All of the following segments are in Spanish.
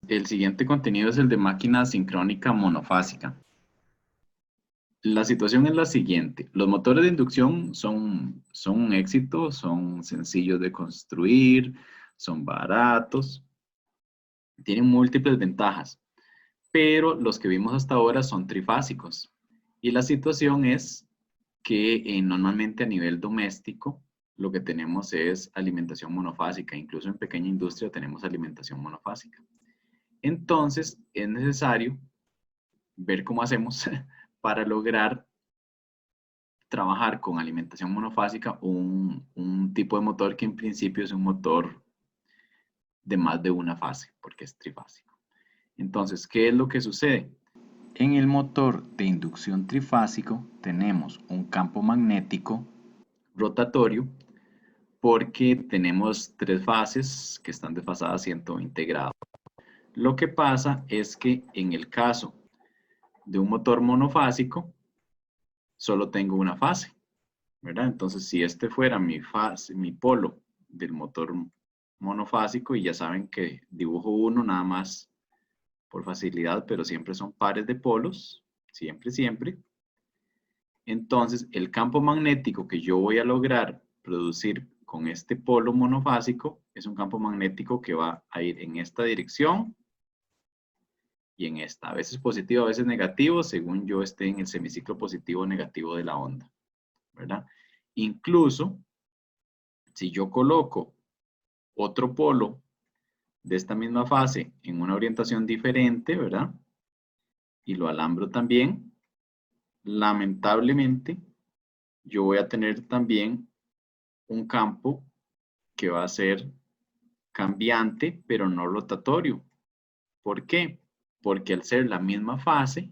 El siguiente contenido es el de máquina sincrónica monofásica. La situación es la siguiente. Los motores de inducción son un éxito, son sencillos de construir, son baratos, tienen múltiples ventajas, pero los que vimos hasta ahora son trifásicos. Y la situación es que normalmente a nivel doméstico lo que tenemos es alimentación monofásica, incluso en pequeña industria tenemos alimentación monofásica. Entonces es necesario ver cómo hacemos para lograr trabajar con alimentación monofásica un tipo de motor que en principio es un motor de más de una fase, porque es trifásico. Entonces, ¿qué es lo que sucede? En el motor de inducción trifásico tenemos un campo magnético rotatorio porque tenemos tres fases que están desfasadas a 120 grados. Lo que pasa es que en el caso de un motor monofásico, solo tengo una fase, ¿verdad? Entonces, si este fuera mi fase, mi polo del motor monofásico, y ya saben que dibujo uno nada más por facilidad, pero siempre son pares de polos, siempre, siempre. Entonces, el campo magnético que yo voy a lograr producir con este polo monofásico es un campo magnético que va a ir en esta dirección y en esta. A veces positivo, a veces negativo, según yo esté en el semiciclo positivo o negativo de la onda, ¿verdad? Incluso, si yo coloco otro polo de esta misma fase en una orientación diferente, ¿verdad? Y lo alambro también, lamentablemente, yo voy a tener también un campo que va a ser cambiante, pero no rotatorio. ¿Por qué? Porque al ser la misma fase,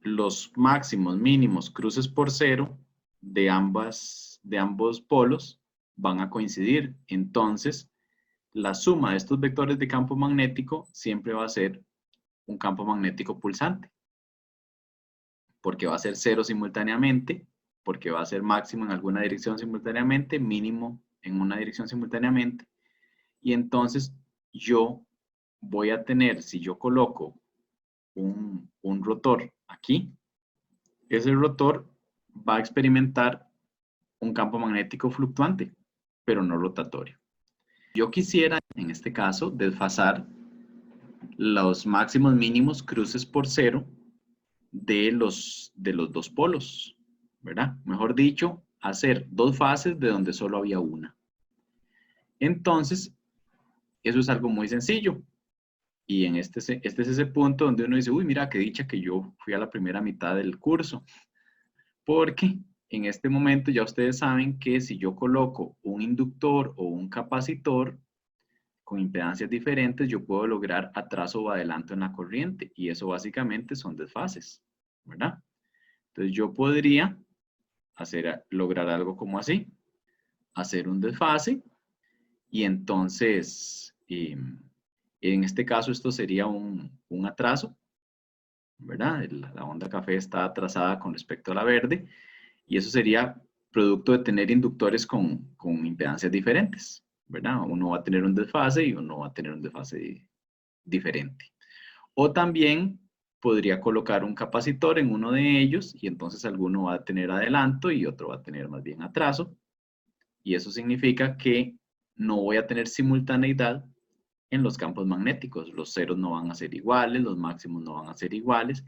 los máximos mínimos cruces por cero de ambos polos van a coincidir. Entonces, la suma de estos vectores de campo magnético siempre va a ser un campo magnético pulsante, porque va a ser cero simultáneamente, porque va a ser máximo en alguna dirección simultáneamente, mínimo en una dirección simultáneamente, y entonces yo voy a tener, si yo coloco un rotor aquí, ese rotor va a experimentar un campo magnético fluctuante, pero no rotatorio. Yo quisiera, en este caso, desfasar los máximos mínimos cruces por cero de los dos polos, ¿verdad? Mejor dicho, hacer dos fases de donde solo había una. Entonces, eso es algo muy sencillo. Y este es ese punto donde uno dice, uy, mira, qué dicha que yo fui a la primera mitad del curso. Porque en este momento ya ustedes saben que si yo coloco un inductor o un capacitor con impedancias diferentes, yo puedo lograr atraso o adelanto en la corriente. Y eso básicamente son desfases, ¿verdad? Entonces yo podría lograr algo como así, hacer un desfase y entonces, en este caso esto sería un atraso, ¿verdad? La onda café está atrasada con respecto a la verde y eso sería producto de tener inductores con impedancias diferentes, ¿verdad? Uno va a tener un desfase y uno va a tener un desfase diferente. O también podría colocar un capacitor en uno de ellos y entonces alguno va a tener adelanto y otro va a tener más bien atraso. Y eso significa que no voy a tener simultaneidad en los campos magnéticos. Los ceros no van a ser iguales, los máximos no van a ser iguales.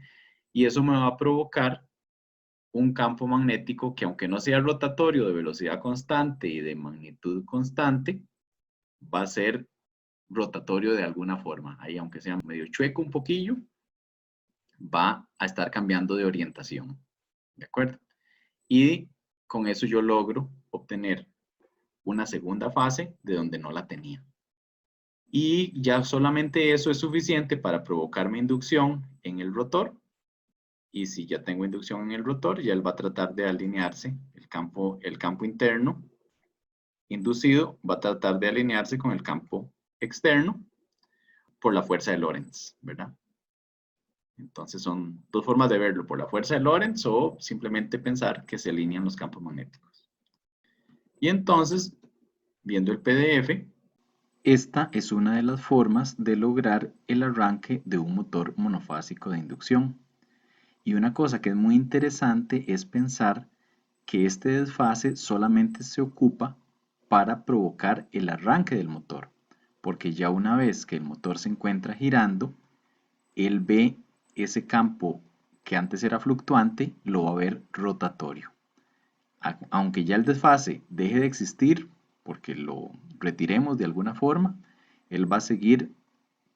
Y eso me va a provocar un campo magnético que aunque no sea rotatorio de velocidad constante y de magnitud constante, va a ser rotatorio de alguna forma. Ahí aunque sea medio chueco un poquillo, va a estar cambiando de orientación. ¿De acuerdo? Y con eso yo logro obtener una segunda fase de donde no la tenía. Y ya solamente eso es suficiente para provocarme inducción en el rotor. Y si ya tengo inducción en el rotor, ya él va a tratar de alinearse, el campo interno inducido va a tratar de alinearse con el campo externo por la fuerza de Lorentz, ¿verdad? Entonces son dos formas de verlo, por la fuerza de Lorentz o simplemente pensar que se alinean los campos magnéticos. Y entonces, viendo el PDF, Esta es una de las formas de lograr el arranque de un motor monofásico de inducción. Y una cosa que es muy interesante es pensar que este desfase solamente se ocupa para provocar el arranque del motor, porque ya una vez que el motor se encuentra girando, él ve ese campo que antes era fluctuante, lo va a ver rotatorio. Aunque ya el desfase deje de existir, porque lo retiremos de alguna forma, él va a seguir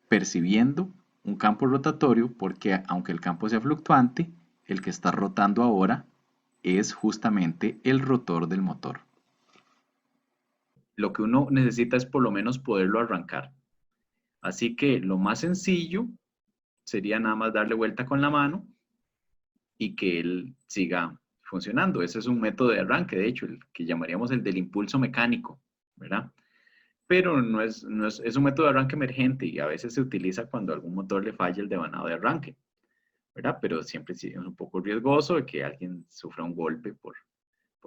percibiendo un campo rotatorio porque aunque el campo sea fluctuante, el que está rotando ahora es justamente el rotor del motor. Lo que uno necesita es por lo menos poderlo arrancar. Así que lo más sencillo sería nada más darle vuelta con la mano y que él siga funcionando. Ese es un método de arranque, de hecho, el que llamaríamos el del impulso mecánico, ¿verdad? Pero es un método de arranque emergente y a veces se utiliza cuando a algún motor le falla el devanado de arranque, ¿verdad? Pero siempre es un poco riesgoso de que alguien sufra un golpe por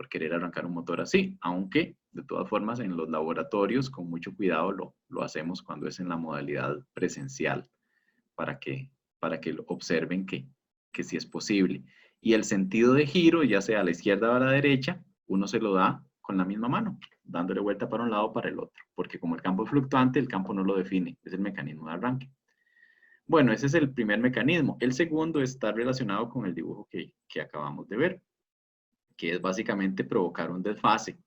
querer arrancar un motor así, aunque de todas formas en los laboratorios con mucho cuidado lo hacemos cuando es en la modalidad presencial para que lo observen que sí es posible. Y el sentido de giro, ya sea a la izquierda o a la derecha, uno se lo da con la misma mano, dándole vuelta para un lado o para el otro, porque como el campo es fluctuante, el campo no lo define, es el mecanismo de arranque. Bueno, ese es el primer mecanismo. El segundo está relacionado con el dibujo que acabamos de ver, que es básicamente provocar un desfase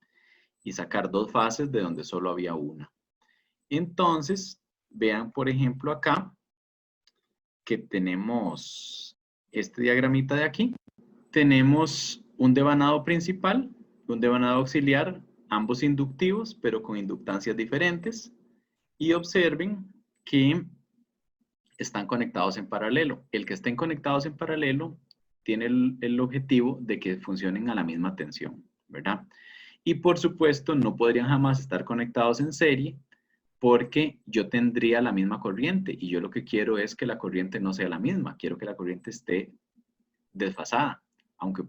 y sacar dos fases de donde solo había una. Entonces, vean por ejemplo acá que tenemos este diagramita de aquí. Tenemos un devanado principal, un devanado auxiliar, ambos inductivos, pero con inductancias diferentes. Y observen que están conectados en paralelo. El que estén conectados en paralelo tiene el objetivo de que funcionen a la misma tensión, ¿verdad? Y por supuesto, no podrían jamás estar conectados en serie porque yo tendría la misma corriente y yo lo que quiero es que la corriente no sea la misma, quiero que la corriente esté desfasada. Aunque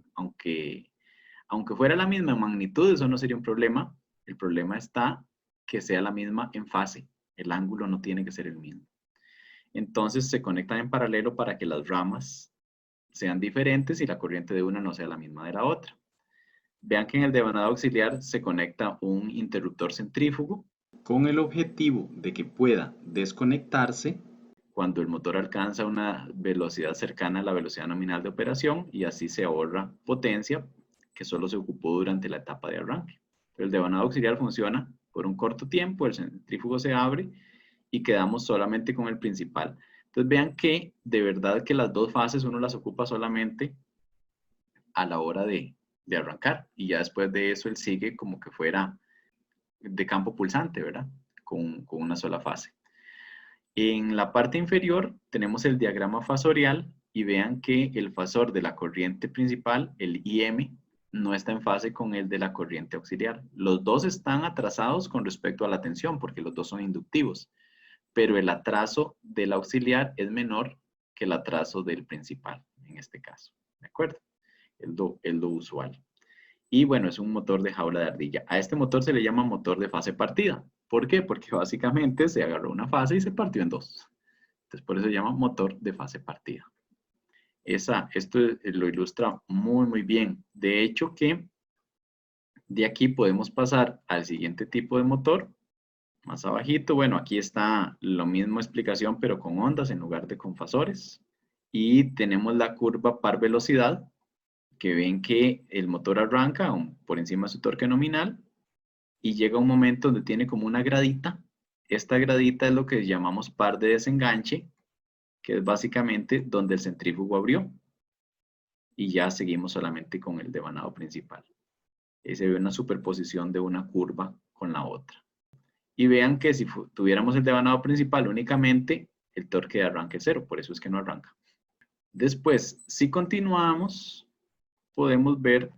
fuera la misma magnitud, eso no sería un problema. El problema está que sea la misma en fase. El ángulo no tiene que ser el mismo. Entonces se conectan en paralelo para que las ramas sean diferentes y la corriente de una no sea la misma de la otra. Vean que en el devanado auxiliar se conecta un interruptor centrífugo Con el objetivo de que pueda desconectarse cuando el motor alcanza una velocidad cercana a la velocidad nominal de operación y así se ahorra potencia que solo se ocupó durante la etapa de arranque. El devanado auxiliar funciona por un corto tiempo, el centrífugo se abre y quedamos solamente con el principal. Entonces vean que de verdad que las dos fases uno las ocupa solamente a la hora de arrancar y ya después de eso él sigue como que fuera de campo pulsante, ¿verdad? Con una sola fase. En la parte inferior tenemos el diagrama fasorial y vean que el fasor de la corriente principal, el IM, no está en fase con el de la corriente auxiliar. Los dos están atrasados con respecto a la tensión porque los dos son inductivos, pero el atraso del auxiliar es menor que el atraso del principal, en este caso. ¿De acuerdo? Es lo usual. Y bueno, es un motor de jaula de ardilla. A este motor se le llama motor de fase partida. ¿Por qué? Porque básicamente se agarró una fase y se partió en dos. Entonces, por eso se llama motor de fase partida. Esto lo ilustra muy, muy bien. De hecho, que de aquí podemos pasar al siguiente tipo de motor, más abajito. Bueno, aquí está lo mismo explicación, pero con ondas en lugar de con fasores. Y tenemos la curva par velocidad, que ven que el motor arranca por encima de su torque nominal y llega un momento donde tiene como una gradita. Esta gradita es lo que llamamos par de desenganche, que es básicamente donde el centrífugo abrió y ya seguimos solamente con el devanado principal. Ahí se ve una superposición de una curva con la otra. Y vean que si tuviéramos el devanado principal únicamente, el torque de arranque es cero, por eso es que no arranca. Después, si continuamos, podemos ver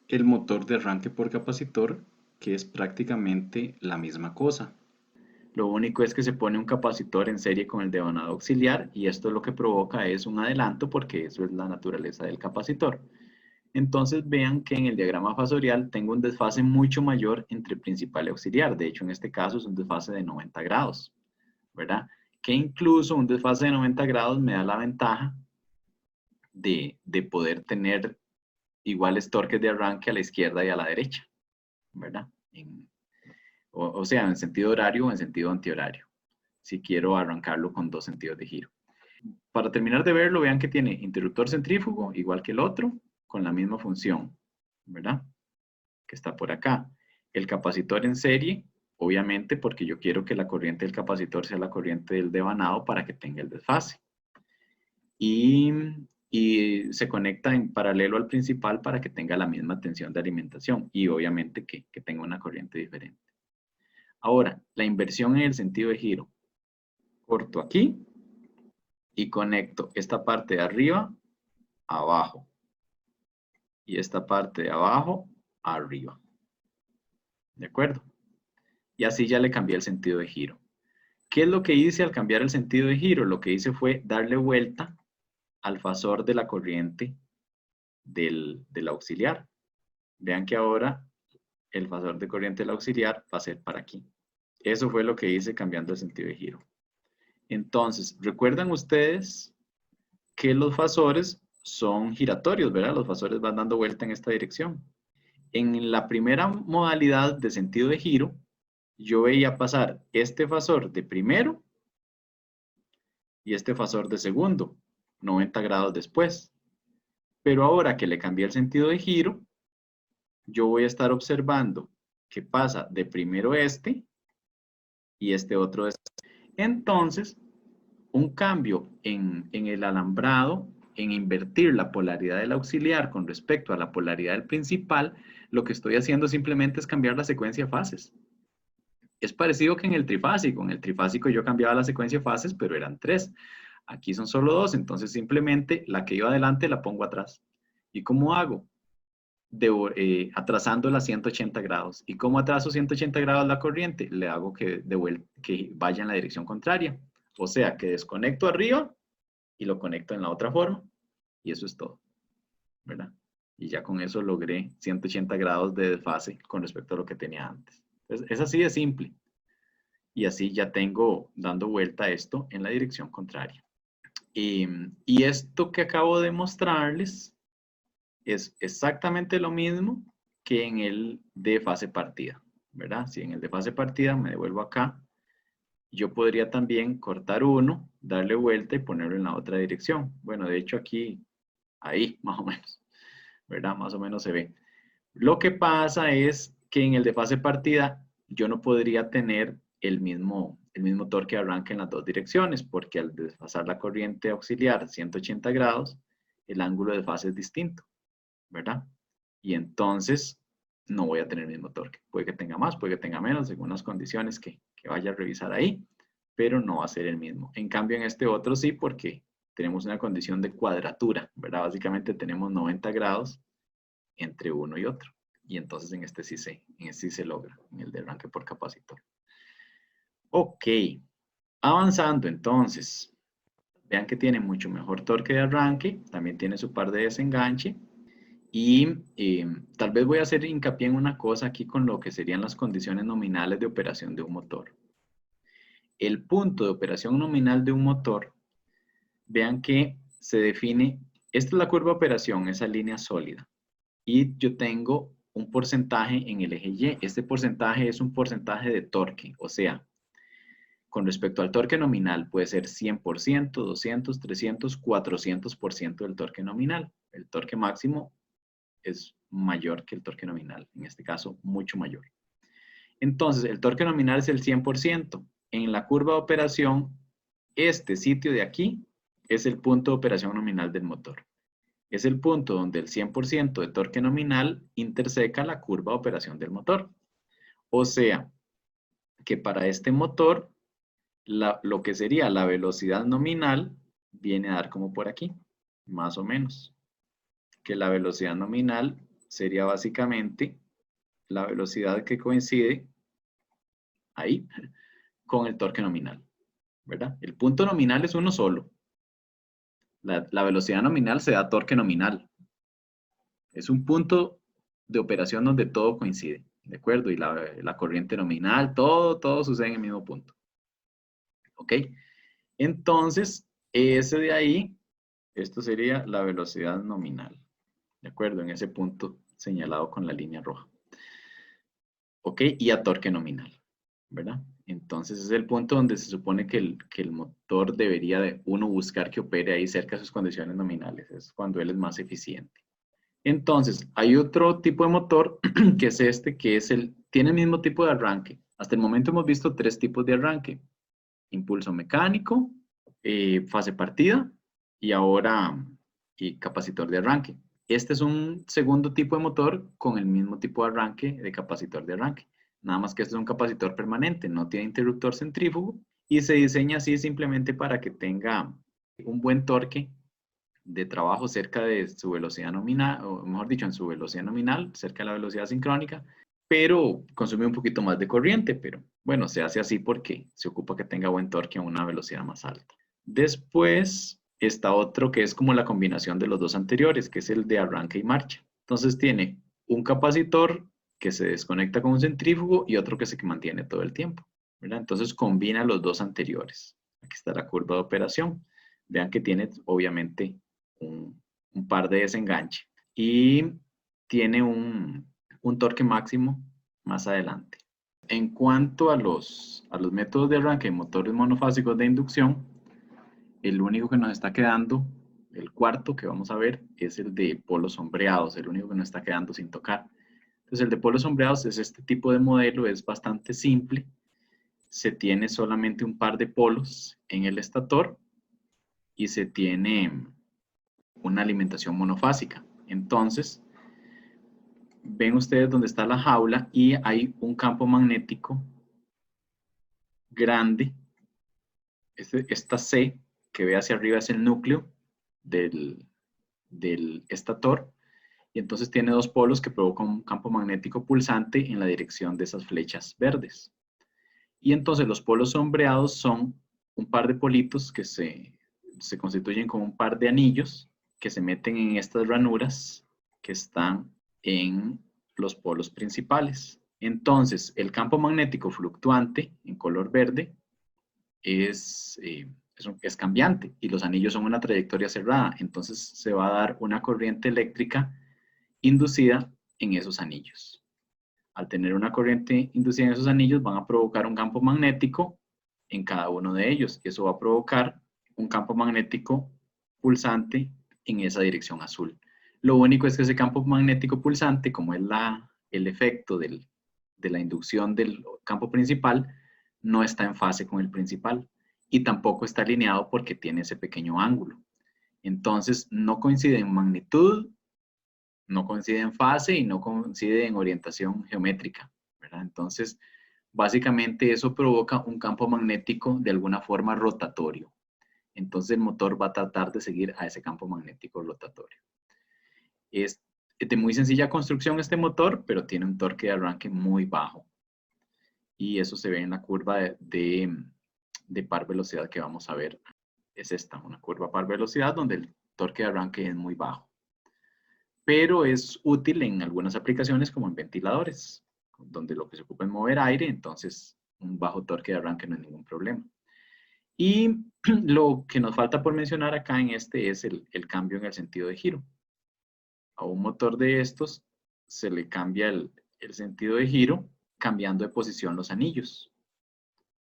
el motor de arranque por capacitor, que es prácticamente la misma cosa. lo único es que se pone un capacitor en serie con el devanado auxiliar y esto lo que provoca es un adelanto porque eso es la naturaleza del capacitor. entonces vean que en el diagrama fasorial tengo un desfase mucho mayor entre principal y auxiliar. De hecho, en este caso es un desfase de 90 grados, ¿verdad? Que incluso un desfase de 90 grados me da la ventaja de poder tener iguales torques de arranque a la izquierda y a la derecha, ¿verdad? O sea, en sentido horario o en sentido antihorario, si quiero arrancarlo con dos sentidos de giro. Para terminar de verlo, vean que tiene interruptor centrífugo, igual que el otro, con la misma función, ¿verdad? Que está por acá. El capacitor en serie, obviamente, porque yo quiero que la corriente del capacitor sea la corriente del devanado para que tenga el desfase. Y se conecta en paralelo al principal para que tenga la misma tensión de alimentación y obviamente que tenga una corriente diferente. Ahora, la inversión en el sentido de giro. Corto aquí y conecto esta parte de arriba a abajo y esta parte de abajo a arriba. ¿De acuerdo? Y así ya le cambié el sentido de giro. ¿Qué es lo que hice al cambiar el sentido de giro? Lo que hice fue darle vuelta al fasor de la corriente del auxiliar. Vean que ahora el fasor de corriente del auxiliar va a ser para aquí. Eso fue lo que hice cambiando el sentido de giro. Entonces, recuerdan ustedes que los fasores son giratorios, ¿verdad? Los fasores van dando vuelta en esta dirección. En la primera modalidad de sentido de giro, yo veía pasar este fasor de primero y este fasor de segundo, 90 grados después. Pero ahora que le cambié el sentido de giro, yo voy a estar observando que pasa de primero este y este otro este. Entonces, un cambio en el alambrado, en invertir la polaridad del auxiliar con respecto a la polaridad del principal, lo que estoy haciendo simplemente es cambiar la secuencia de fases. Es parecido que en el trifásico. En el trifásico yo cambiaba la secuencia de fases, pero eran 3. Aquí son solo 2, entonces simplemente la que iba adelante la pongo atrás. ¿Y cómo hago? Atrasándola 180 grados. ¿Y cómo atraso 180 grados la corriente? Le hago que vaya en la dirección contraria. O sea, que desconecto arriba y lo conecto en la otra forma. Y eso es todo, ¿verdad? Y ya con eso logré 180 grados de desfase con respecto a lo que tenía antes. Entonces, es así de simple. Y así ya tengo dando vuelta esto en la dirección contraria. Y esto que acabo de mostrarles es exactamente lo mismo que en el de fase partida, ¿verdad? Si en el de fase partida me devuelvo acá, yo podría también cortar uno, darle vuelta y ponerlo en la otra dirección. Bueno, de hecho aquí, ahí más o menos, ¿verdad? Más o menos se ve. Lo que pasa es que en el de fase partida yo no podría tener el mismo torque de arranque en las dos direcciones, porque al desfasar la corriente auxiliar 180 grados, el ángulo de fase es distinto, ¿verdad? Y entonces no voy a tener el mismo torque. Puede que tenga más, puede que tenga menos, según las condiciones que vaya a revisar ahí, pero no va a ser el mismo. En cambio, en este otro sí, porque tenemos una condición de cuadratura, ¿verdad? Básicamente tenemos 90 grados entre uno y otro. Y entonces en este sí se logra, en el de arranque por capacitor. Ok, avanzando entonces. Vean que tiene mucho mejor torque de arranque, también tiene su par de desenganche. Y tal vez voy a hacer hincapié en una cosa aquí con lo que serían las condiciones nominales de operación de un motor. El punto de operación nominal de un motor, vean que se define, esta es la curva de operación, esa línea sólida. Y yo tengo un porcentaje en el eje Y. Este porcentaje es un porcentaje de torque, o sea, con respecto al torque nominal puede ser 100%, 200, 300, 400% del torque nominal. El torque máximo es mayor que el torque nominal, en este caso mucho mayor. Entonces, el torque nominal es el 100%. En la curva de operación, este sitio de aquí es el punto de operación nominal del motor. Es el punto donde el 100% de torque nominal interseca la curva de operación del motor. O sea, que para este motor, lo que sería la velocidad nominal viene a dar como por aquí, más o menos. Que la velocidad nominal sería básicamente la velocidad que coincide ahí con el torque nominal, ¿verdad? El punto nominal es uno solo. La velocidad nominal se da torque nominal. Es un punto de operación donde todo coincide, ¿de acuerdo? Y la corriente nominal, todo sucede en el mismo punto. ¿Ok? Entonces, ese de ahí, esto sería la velocidad nominal, ¿de acuerdo? En ese punto señalado con la línea roja. ¿Ok? Y a torque nominal, ¿verdad? Entonces es el punto donde se supone que el motor debería de uno buscar que opere ahí cerca de sus condiciones nominales. Es cuando él es más eficiente. Entonces, hay otro tipo de motor que es este, que es tiene el mismo tipo de arranque. Hasta el momento hemos visto 3 tipos de arranque. Impulso mecánico, fase partida y ahora capacitor de arranque. Este es un segundo tipo de motor con el mismo tipo de arranque de capacitor de arranque. Nada más que este es un capacitor permanente, no tiene interruptor centrífugo y se diseña así simplemente para que tenga un buen torque de trabajo cerca de su velocidad nominal, o mejor dicho, en su velocidad nominal, cerca de la velocidad sincrónica, pero consume un poquito más de corriente, pero bueno, se hace así porque se ocupa que tenga buen torque a una velocidad más alta. Después está otro que es como la combinación de los dos anteriores, que es el de arranque y marcha. Entonces tiene un capacitor que se desconecta con un centrífugo y otro que se mantiene todo el tiempo, ¿verdad? Entonces combina los dos anteriores. Aquí está la curva de operación. Vean que tiene obviamente un par de desenganche y tiene un torque máximo más adelante. En cuanto a los métodos de arranque de motores monofásicos de inducción, el único que nos está quedando, el cuarto que vamos a ver, es el de polos sombreados, el único que nos está quedando sin tocar. Entonces el de polos sombreados es este tipo de modelo, es bastante simple, se tiene solamente un par de polos en el estator y se tiene una alimentación monofásica. Entonces, ven ustedes donde está la jaula y hay un campo magnético grande. Esta C que ve hacia arriba es el núcleo del estator y entonces tiene dos polos que provocan un campo magnético pulsante en la dirección de esas flechas verdes. Y entonces los polos sombreados son un par de politos que se constituyen como un par de anillos que se meten en estas ranuras que están en los polos principales. Entonces, el campo magnético fluctuante en color verde es cambiante y los anillos son una trayectoria cerrada. Entonces, se va a dar una corriente eléctrica inducida en esos anillos. Al tener una corriente inducida en esos anillos, van a provocar un campo magnético en cada uno de ellos. Y eso va a provocar un campo magnético pulsante en esa dirección azul. Lo único es que ese campo magnético pulsante, como es el efecto de la inducción del campo principal, no está en fase con el principal y tampoco está alineado porque tiene ese pequeño ángulo. Entonces, no coincide en magnitud, no coincide en fase y no coincide en orientación geométrica, ¿verdad? Entonces, básicamente eso provoca un campo magnético de alguna forma rotatorio. Entonces el motor va a tratar de seguir a ese campo magnético rotatorio. Es de muy sencilla construcción este motor, pero tiene un torque de arranque muy bajo. Y eso se ve en la curva de par velocidad que vamos a ver. Es esta, una curva par velocidad donde el torque de arranque es muy bajo. Pero es útil en algunas aplicaciones como en ventiladores, donde lo que se ocupa es mover aire, entonces un bajo torque de arranque no es ningún problema. Y lo que nos falta por mencionar acá en este es el cambio en el sentido de giro. A un motor de estos se le cambia el sentido de giro cambiando de posición los anillos,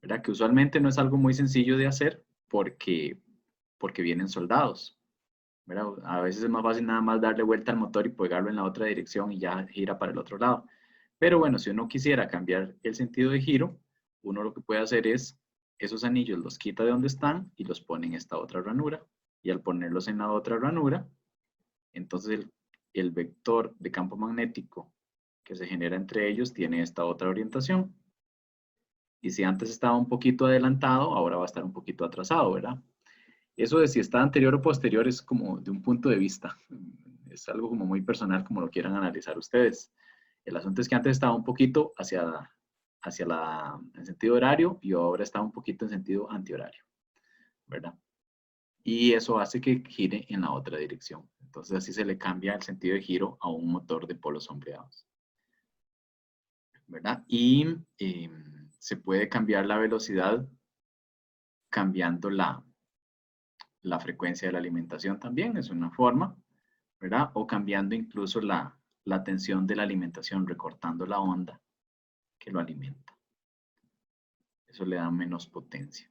¿verdad? Que usualmente no es algo muy sencillo de hacer porque vienen soldados, ¿verdad? A veces es más fácil nada más darle vuelta al motor y pegarlo en la otra dirección y ya gira para el otro lado. Pero bueno, si uno quisiera cambiar el sentido de giro, uno lo que puede hacer es esos anillos los quita de donde están y los pone en esta otra ranura. Y al ponerlos en la otra ranura, entonces el vector de campo magnético que se genera entre ellos tiene esta otra orientación. Y si antes estaba un poquito adelantado, ahora va a estar un poquito atrasado, ¿verdad? Eso de si está anterior o posterior es como de un punto de vista. Es algo como muy personal, como lo quieran analizar ustedes. El asunto es que antes estaba un poquito en sentido horario y ahora está un poquito en sentido antihorario, ¿verdad? y eso hace que gire en la otra dirección. Entonces así se le cambia el sentido de giro a un motor de polos sombreados, ¿verdad? Y se puede cambiar la velocidad cambiando la frecuencia de la alimentación también, es una forma, ¿verdad? O cambiando incluso la tensión de la alimentación, recortando la onda que lo alimenta. Eso le da menos potencia.